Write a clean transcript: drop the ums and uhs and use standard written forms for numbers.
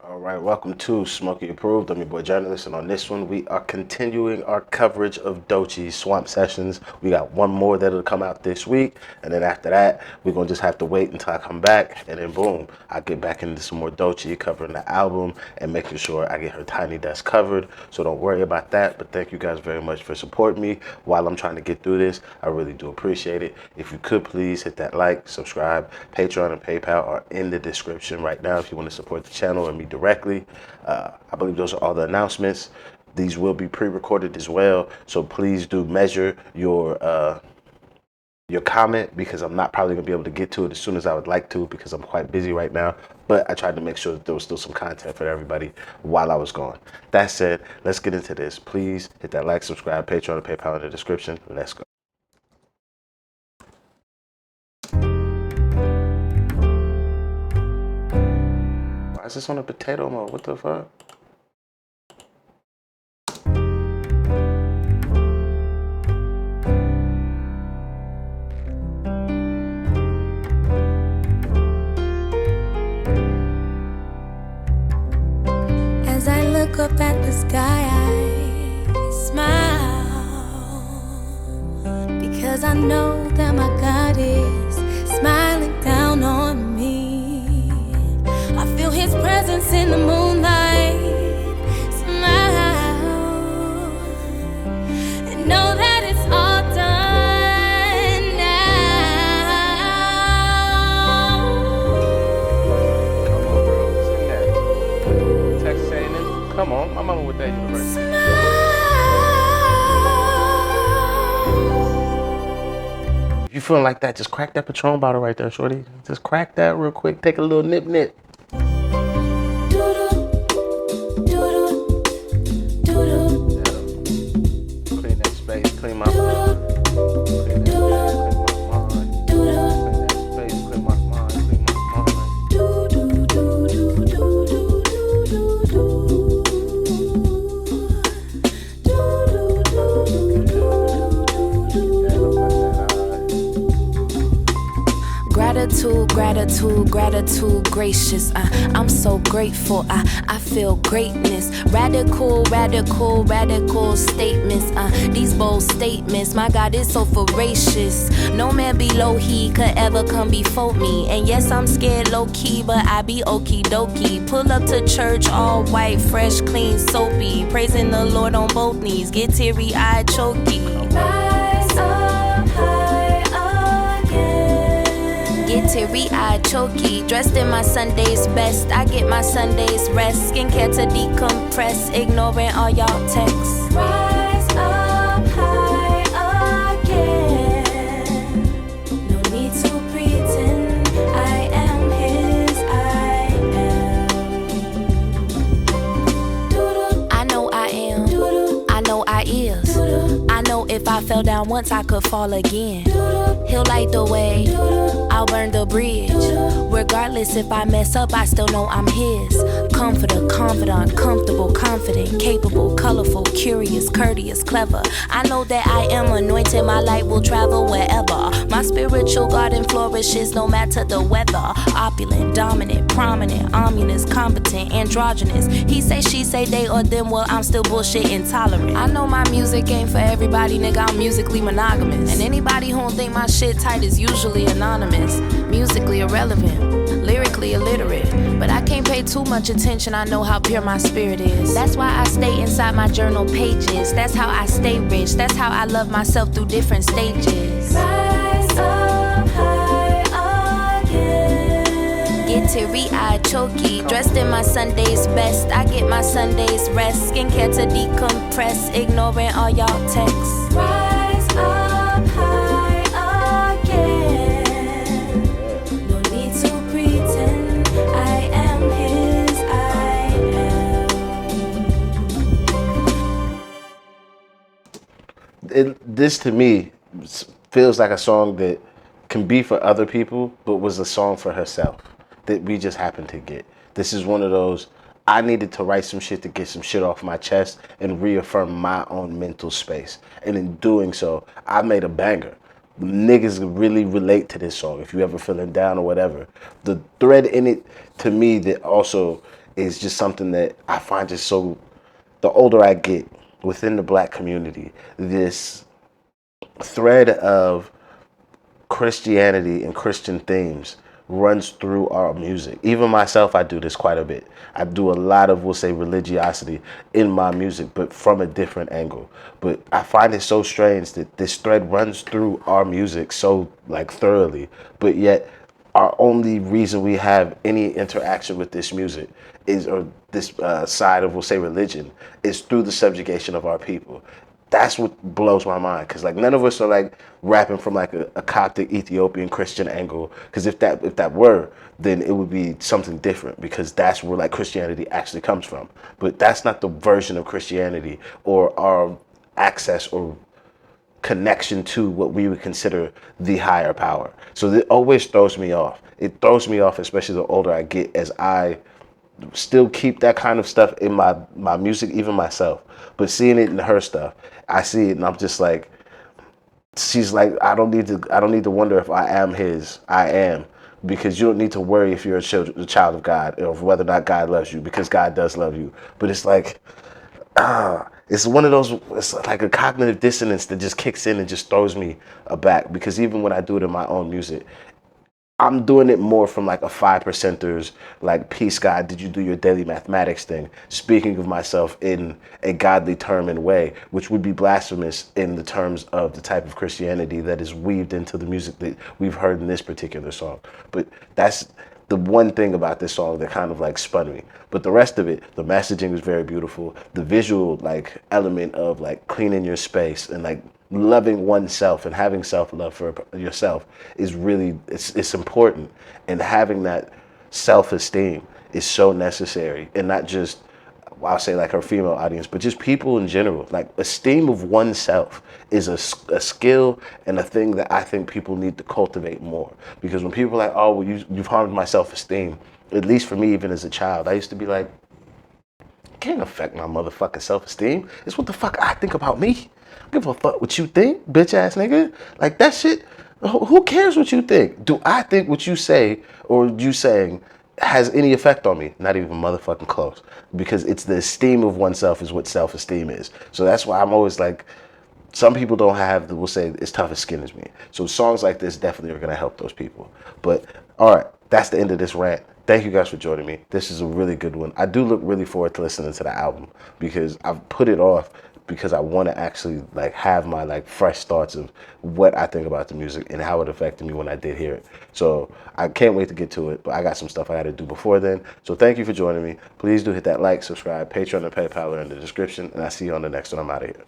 All right, welcome to Smokey Approved. I'm your boy journalist, and on this one, we are continuing our coverage of Doechie's Swamp Sessions. We got one more that'll come out this week, and then after that, we're gonna just have to wait until I come back, and then boom, I get back into some more Doechie covering the album and making sure I get her Tiny Desk covered. So don't worry about that. But thank you guys very much for supporting me while I'm trying to get through this. I really do appreciate it. If you could please hit that like, subscribe. Patreon and PayPal are in the description right now if you want to support the channel and me directly. I believe those are all the announcements. These will be pre-recorded as well, so please do measure your comment, because I'm not probably gonna be able to get to it as soon as I would like to, because I'm quite busy right now. But I tried to make sure that there was still some content for everybody while I was gone. That said, let's get into this. Please hit that like, subscribe, Patreon, and PayPal in the description. Let's go. Why is this on a potato mode? What the fuck? As I look up at the sky, I smile, because I know that my God is smiling down on me. I feel His presence in the moonlight. Smile and know that it's all done now. Texas A&M. Come on, my mama with that university. If you feeling like that, just crack that Patron bottle right there, shorty. Just crack that real quick. Take a little nip nip. Clean that space, clean my mind. Clean that space, clean my mind. Clean that space, clean my mind, clean my mind. Gratitude, gratitude, gratitude, gracious. I'm so grateful. I feel greatness. Radical, radical, radical statements. These bold statements. My God is so voracious. No man below He could ever come before me. And yes, I'm scared low key, but I be okie dokie. Pull up to church all white, fresh, clean, soapy. Praising the Lord on both knees. Get teary eyed, choky. Rise up high again. Get teary-eyed, choky, dressed in my Sunday's best. I get my Sunday's rest, skincare to decompress, ignoring all y'all texts. Rise up high again. No need to pretend I am His, I am. I know I am, I know I is. I know if I fell down once, I could fall again. He'll light the way, I'll burn the bridge. Regardless if I mess up, I still know I'm His. Comforter, confidant, comfortable, confident, capable, colorful, curious, courteous, clever. I know that I am anointed, my light will travel wherever. My spiritual garden flourishes no matter the weather. Opulent, dominant, prominent, ominous, competent, androgynous. He say, she say, they or them, well, I'm still bullshit intolerant. I know my music ain't for everybody, nigga, I'm musically monogamous. And anybody who don't think my shit tight is usually anonymous. Musically irrelevant, lyrically illiterate. But I can't pay too much attention, I know how pure my spirit is. That's why I stay inside my journal pages. That's how I stay rich, that's how I love myself through different stages. Rise up high again. Get teary-eyed, choky, dressed in my Sunday's best. I get my Sunday's rest, skincare to decompress, ignoring all y'all texts. Rise up high again. No need to pretend I am His, I am. This to me feels like a song that can be for other people, but was a song for herself that we just happened to get. This is one of those, I needed to write some shit to get some shit off my chest and reaffirm my own mental space. And in doing so, I made a banger. Niggas really relate to this song if you ever feeling down or whatever. The thread in it, to me, that also is just something that I find just so, the older I get within the black community, this thread of Christianity and Christian themes runs through our music. Even myself, I do this quite a bit. I do a lot of, we'll say, religiosity in my music, but from a different angle. But I find it so strange that this thread runs through our music so like thoroughly, but yet our only reason we have any interaction with this music is, or this side of, we'll say, religion, is through the subjugation of our people. That's what blows my mind, because like none of us are like rapping from like a Coptic Ethiopian Christian angle, because if that were, then it would be something different, because that's where like Christianity actually comes from. But that's not the version of Christianity or our access or connection to what we would consider the higher power. So it always throws me off. It throws me off, especially the older I get, as I still keep that kind of stuff in my music, even myself. But seeing it in her stuff, I see it and I'm just like, she's like, I don't need to wonder if I am his. I am. Because you don't need to worry if you're a child of God, or whether or not God loves you, because God does love you. But it's like, it's one of those, it's like a cognitive dissonance that just kicks in and just throws me aback, because even when I do it in my own music, I'm doing it more from like a five percenters, like, peace, God, did you do your daily mathematics thing? Speaking of myself in a godly term and way, which would be blasphemous in the terms of the type of Christianity that is weaved into the music that we've heard in this particular song. But that's the one thing about this song that kind of like spun me. But the rest of it, the messaging was very beautiful. The visual like element of like cleaning your space and like loving oneself and having self-love for yourself is really, it's important. And having that self-esteem is so necessary. And not just, I'll say like her female audience, but just people in general. Like, esteem of oneself is a skill and a thing that I think people need to cultivate more. Because when people are like, oh, well, you've harmed my self-esteem, at least for me, even as a child, I used to be like, can't affect my motherfucking self-esteem. It's what the fuck I think about me. I don't give a fuck what you think, bitch ass nigga. Like, that shit, who cares what you think? Do I think what you say or you saying has any effect on me? Not even motherfucking close. Because it's the esteem of oneself is what self-esteem is. So that's why I'm always like, some people don't have we'll say, as tough as skin as me. So songs like this definitely are going to help those people. But all right, that's the end of this rant. Thank you guys for joining me. This is a really good one. I do look really forward to listening to the album, because I've put it off because I want to actually like have my like fresh thoughts of what I think about the music and how it affected me when I did hear it. So I can't wait to get to it, but I got some stuff I got to do before then. So thank you for joining me. Please do hit that like, subscribe. Patreon and PayPal are in the description, and I see you on the next one. I'm out of here.